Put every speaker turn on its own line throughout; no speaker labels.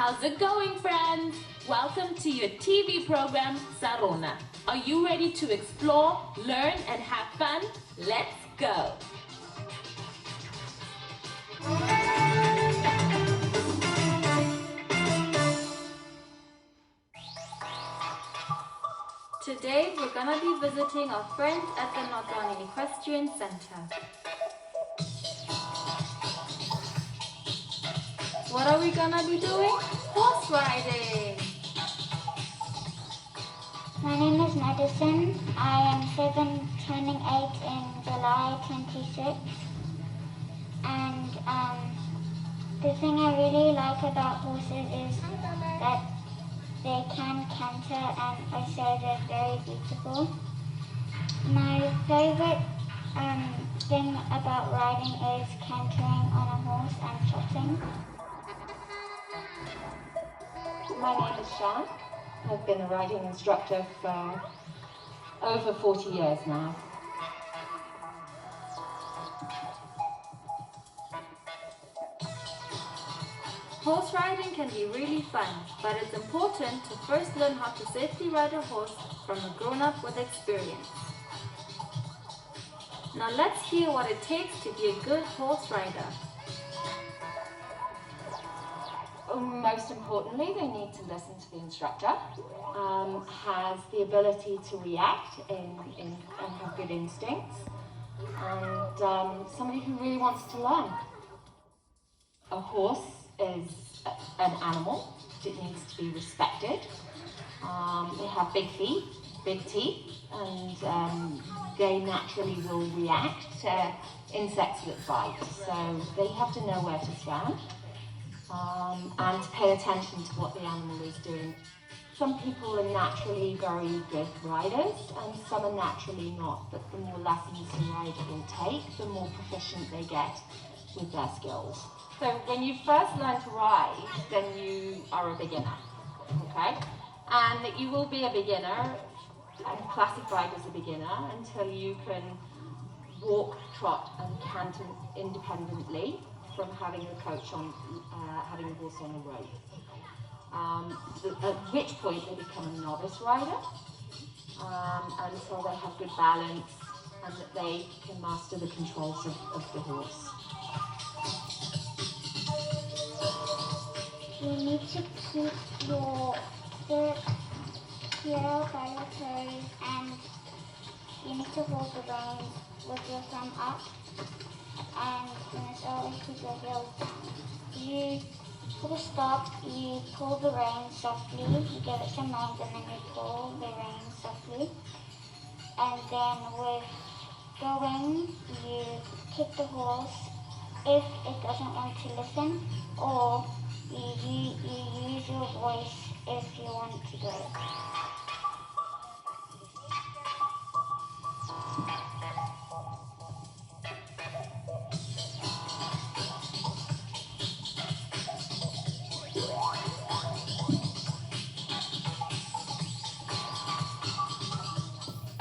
How's it going, friends? Welcome to your TV program, Sarona. Are you ready to explore, learn, and have fun? Let's go! Today, we're gonna be visiting our friends at the Notwane Equestrian Center. What are we gonna be doing? Horse riding!
My name is Madison. I am 7, turning 8 in July 26. And the thing I really like about horses is that they can canter and also they're very beautiful. My favorite thing about riding is cantering on a horse and trotting.
My name is Shan. I've been a riding instructor for over 40 years now.
Horse riding can be really fun, but it's important to first learn how to safely ride a horse from a grown-up with experience. Now let's hear what it takes to be a good horse rider.
Most importantly, they need to listen to the instructor, has the ability to react and have good instincts, and somebody who really wants to learn. A horse is an animal. It needs to be respected. They have big feet, big teeth, and they naturally will react to insects that bite. So they have to know where to stand. And to pay attention to what the animal is doing. Some people are naturally very good riders and some are naturally not, but the more lessons the rider will take, the more proficient they get with their skills. So when you first learn to ride, then you are a beginner, okay? And you will be a beginner and classified as a beginner until you can walk, trot and canter independently from having a coach on, having a horse on a rope. At which point they become a novice rider until they have good balance and that they can master the controls of the horse.
You need to keep your foot here by your toes and you need to hold the reins with your thumb up. And you must always keep your heels down. For the stop, you pull the reins softly, you give it some length and then you pull the reins softly. And then with going, you kick the horse if it doesn't want to listen, or you use your voice if you want to go.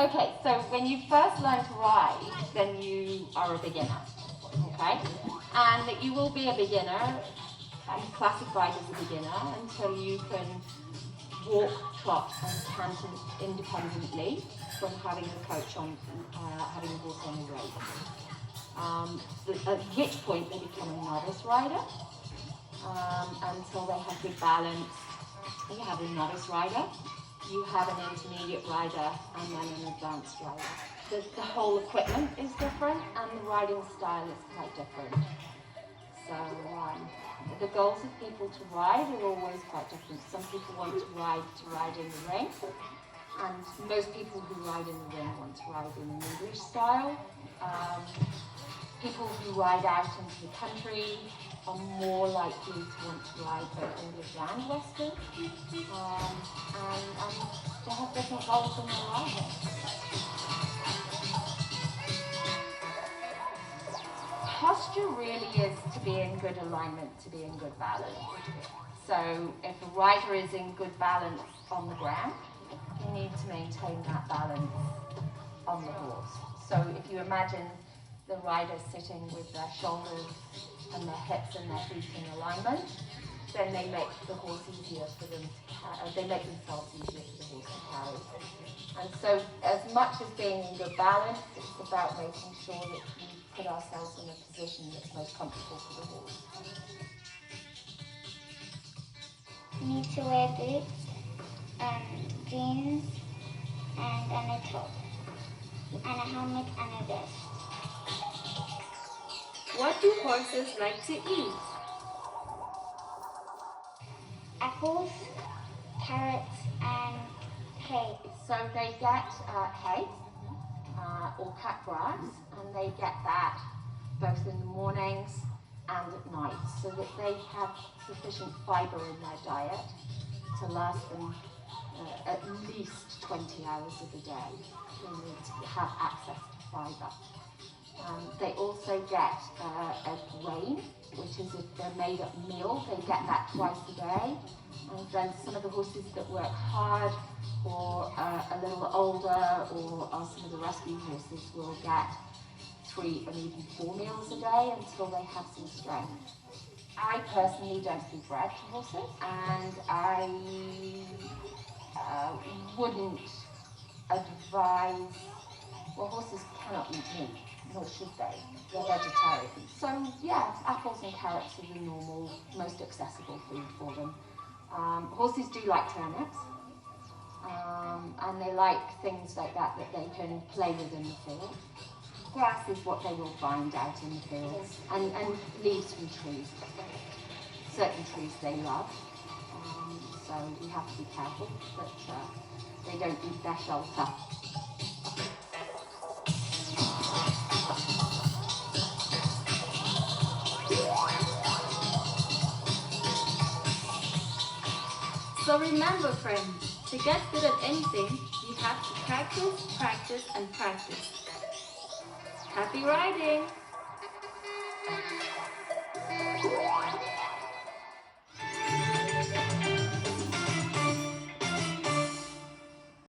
Okay, so when you first learn to ride, then you are a beginner, okay? And that you will be a beginner and classified as a beginner until you can walk, trot and canter independently from having a coach on, having a horse on the rope. At which point they become a novice rider until they have good balance. You have a novice rider. You have an intermediate rider and then an advanced rider. The whole equipment is different and the riding style is quite different. So the goals of people to ride are always quite different. Some people want to ride in the ring, and most people who ride in the ring want to ride in an English style. People who ride out into the country are more likely to want to ride both English and Western, and they have different goals in their riding. Posture really is to be in good alignment, to be in good balance. So if a rider is in good balance on the ground, you need to maintain that balance on the horse. So if you imagine the rider sitting with their shoulders and their hips and their feet in alignment, then they make the horse easier for them to carry. They make themselves easier for the horse to carry. And so, as much as being in good balance, it's about making sure that we put ourselves in a position that's most comfortable for the horse.
You need to wear boots, jeans, and a top, and a helmet and a vest.
What do horses like to eat?
Apples, carrots, and hay.
So they get hay or cut grass, and they get that both in the mornings and at night, so that they have sufficient fibre in their diet to last them at least 20 hours of the day. They need to have access to fibre. They also get a grain, which is a made-up meal. They get that twice a day. And then some of the horses that work hard or a little older, or are some of the rescue horses, will get 3 and even 4 meals a day until they have some strength. I personally don't feed bread to horses, and I wouldn't advise, well, horses cannot eat meat, nor should they. They're vegetarian. So yeah, apples and carrots are the normal, most accessible food for them. Horses do like turnips, and they like things like that they can play with in the field. Grass is what they will find out in the fields, and leaves from trees. Certain trees they love, so we have to be careful that they don't eat their shelter.
So remember, friends, to get good at anything, you have to practice, practice, and practice. Happy riding!